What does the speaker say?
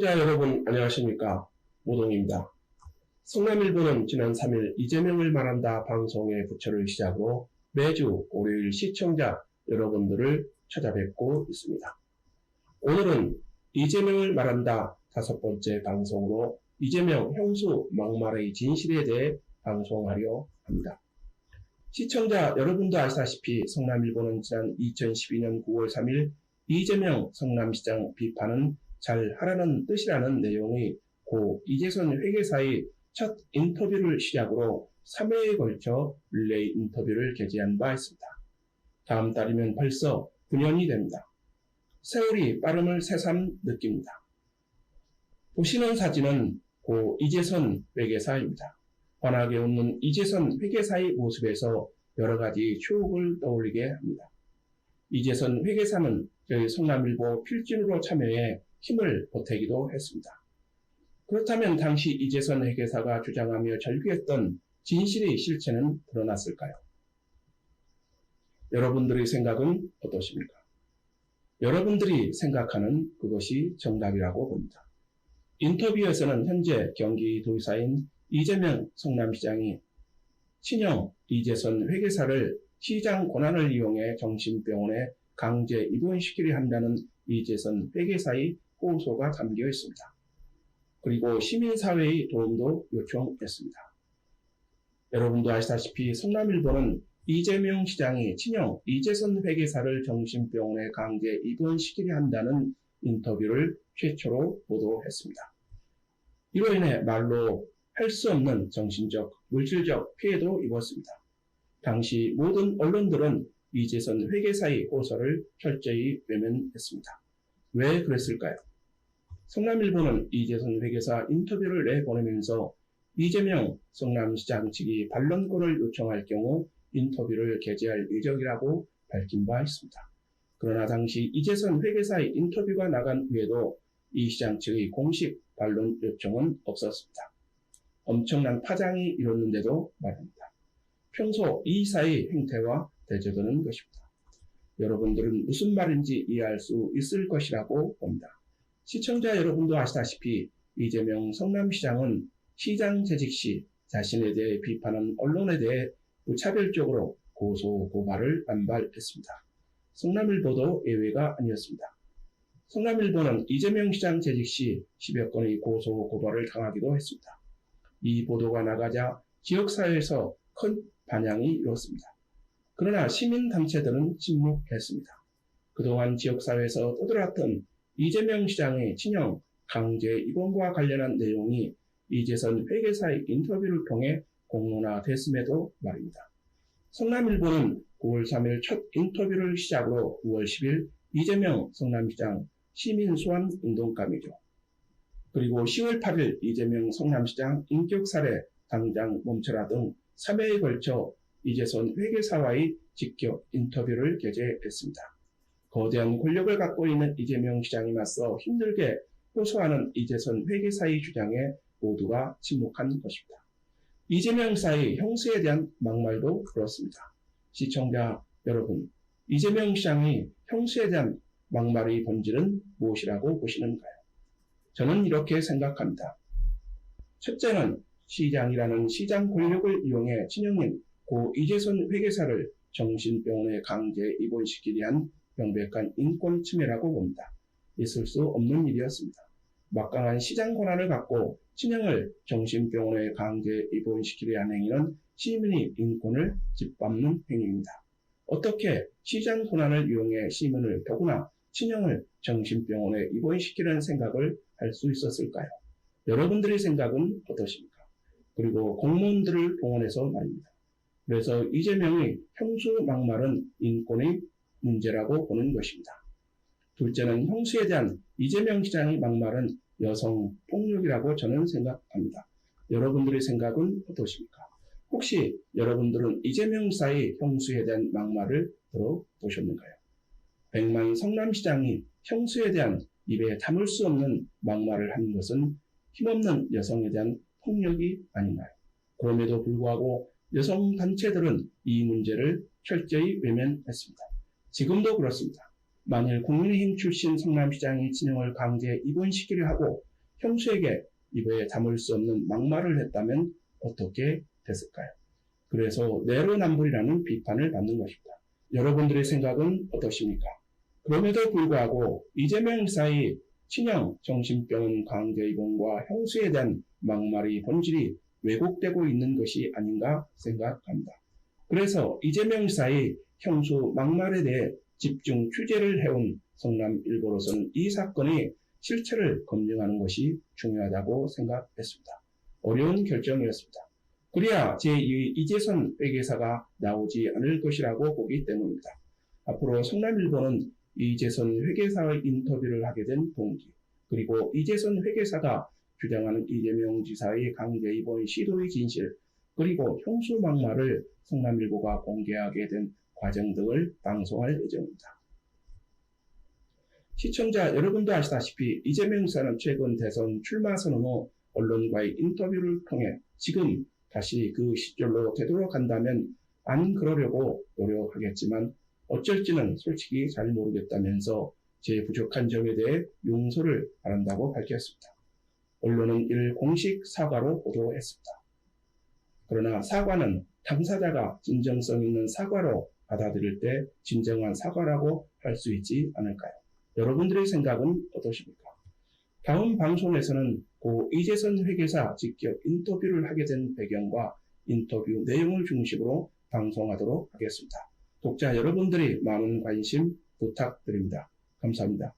시청자 여러분 안녕하십니까? 모동입니다. 성남일보는 지난 3일 이재명을 말한다 방송의 부처를 시작으로 매주 월요일 시청자 여러분들을 찾아뵙고 있습니다. 오늘은 이재명을 말한다 5번째 방송으로 이재명 형수 막말의 진실에 대해 방송하려 합니다. 시청자 여러분도 아시다시피 성남일보는 지난 2012년 9월 3일 이재명 성남시장 비판은 잘하라는 뜻이라는 내용의 고 이재선 회계사의 첫 인터뷰를 시작으로 3회에 걸쳐 릴레이 인터뷰를 게재한 바 있습니다. 다음 달이면 벌써 9년이 됩니다. 세월이 빠름을 새삼 느낍니다. 보시는 사진은 고 이재선 회계사입니다. 환하게 웃는 이재선 회계사의 모습에서 여러 가지 추억을 떠올리게 합니다. 이재선 회계사는 저희 성남일보 필진으로 참여해 힘을 보태기도 했습니다. 그렇다면 당시 이재선 회계사가 주장하며 절규했던 진실의 실체는 드러났을까요? 여러분들의 생각은 어떠십니까? 여러분들이 생각하는 그것이 정답이라고 봅니다. 인터뷰에서는 현재 경기도지사인 이재명 성남시장이 친형 이재선 회계사를 시장 권한을 이용해 정신병원에 강제 입원시키려 한다는 이재선 회계사의 호소가 담겨 있습니다. 그리고 시민사회의 도움도 요청했습니다. 여러분도 아시다시피 성남일보는 이재명 시장이 친형 이재선 회계사를 정신병원에 강제 입원시키려 한다는 인터뷰를 최초로 보도했습니다. 이로 인해 말로 할 수 없는 정신적, 물질적 피해도 입었습니다. 당시 모든 언론들은 이재선 회계사의 호소를 철저히 외면했습니다. 왜 그랬을까요? 성남일보는 이재선 회계사 인터뷰를 내보내면서 이재명 성남시장 측이 반론권을 요청할 경우 인터뷰를 게재할 예정이라고 밝힌 바 있습니다. 그러나 당시 이재선 회계사의 인터뷰가 나간 후에도 이 시장 측의 공식 반론 요청은 없었습니다. 엄청난 파장이 일었는데도 말입니다. 평소 이 사의 행태와 대조되는 것입니다. 여러분들은 무슨 말인지 이해할 수 있을 것이라고 봅니다. 시청자 여러분도 아시다시피 이재명 성남시장은 시장 재직 시 자신에 대해 비판한 언론에 대해 무차별적으로 고소 고발을 반발했습니다. 성남일보도 예외가 아니었습니다. 성남일보는 이재명 시장 재직 시 10여 건의 고소 고발을 당하기도 했습니다. 이 보도가 나가자 지역사회에서 큰 반향이 일었습니다. 그러나 시민단체들은 침묵했습니다. 그동안 지역사회에서 떠들었던 이재명 시장의 친형 강제 입원과 관련한 내용이 이재선 회계사의 인터뷰를 통해 공론화됐음에도 말입니다. 성남일보는 9월 3일 첫 인터뷰를 시작으로 9월 10일 이재명 성남시장 시민소환 운동감이죠. 그리고 10월 8일 이재명 성남시장 인격살해 당장 멈춰라 등 3회에 걸쳐 이재선 회계사와의 직격 인터뷰를 게재했습니다. 거대한 권력을 갖고 있는 이재명 시장이 맞서 힘들게 호소하는 이재선 회계사의 주장에 모두가 침묵한 것입니다. 이재명 시장의 형수에 대한 막말도 그렇습니다. 시청자 여러분, 이재명 시장의 형수에 대한 막말의 본질은 무엇이라고 보시는가요? 저는 이렇게 생각합니다. 첫째는 시장이라는 시장 권력을 이용해 친형인 고 이재선 회계사를 정신병원에 강제 입원시키려 한 명백한 인권 침해라고 봅니다. 있을 수 없는 일이었습니다. 막강한 시장 권한을 갖고 친형을 정신병원에 강제 입원시키려 한 행위는 시민의 인권을 짓밟는 행위입니다. 어떻게 시장 권한을 이용해 시민을 더구나 친형을 정신병원에 입원시키려는 생각을 할 수 있었을까요? 여러분들의 생각은 어떠십니까? 그리고 공무원들을 동원해서 말입니다. 그래서 이재명의 형수 막말은 인권의 문제라고 보는 것입니다. 둘째는 형수에 대한 이재명 시장의 막말은 여성 폭력이라고 저는 생각합니다. 여러분들의 생각은 어떠십니까? 혹시 여러분들은 이재명 지사의 형수에 대한 막말을 들어보셨는가요? 백만 성남시장이 형수에 대한 입에 담을 수 없는 막말을 한 것은 힘없는 여성에 대한 폭력이 아닌가요? 그럼에도 불구하고 여성단체들은 이 문제를 철저히 외면했습니다. 지금도 그렇습니다. 만일 국민의힘 출신 성남시장이 친형을 강제 입원시키려 하고 형수에게 입에 담을 수 없는 막말을 했다면 어떻게 됐을까요? 그래서 내로남불이라는 비판을 받는 것입니다. 여러분들의 생각은 어떠십니까? 그럼에도 불구하고 이재명 지사의 친형 정신병원 강제 입원과 형수에 대한 막말의 본질이 왜곡되고 있는 것이 아닌가 생각합니다. 그래서 이재명 지사의 형수 막말에 대해 집중 취재를 해온 성남일보로서는 이 사건의 실체를 검증하는 것이 중요하다고 생각했습니다. 어려운 결정이었습니다. 그래야 제2의 이재선 회계사가 나오지 않을 것이라고 보기 때문입니다. 앞으로 성남일보는 이재선 회계사의 인터뷰를 하게 된 동기, 그리고 이재선 회계사가 주장하는 이재명 지사의 강제 입원 시도의 진실, 그리고 형수 막말을 성남일보가 공개하게 된 과정 등을 방송할 예정입니다. 시청자 여러분도 아시다시피 이재명 지사는 최근 대선 출마 선언 후 언론과의 인터뷰를 통해 지금 다시 그 시절로 되돌아간다면 안 그러려고 노력하겠지만 어쩔지는 솔직히 잘 모르겠다면서 제 부족한 점에 대해 용서를 바란다고 밝혔습니다. 언론은 이를 공식 사과로 보도했습니다. 그러나 사과는 당사자가 진정성 있는 사과로 받아들일 때 진정한 사과라고 할 수 있지 않을까요? 여러분들의 생각은 어떠십니까? 다음 방송에서는 고 이재선 회계사 직접 인터뷰를 하게 된 배경과 인터뷰 내용을 중심으로 방송하도록 하겠습니다. 독자 여러분들의 많은 관심 부탁드립니다. 감사합니다.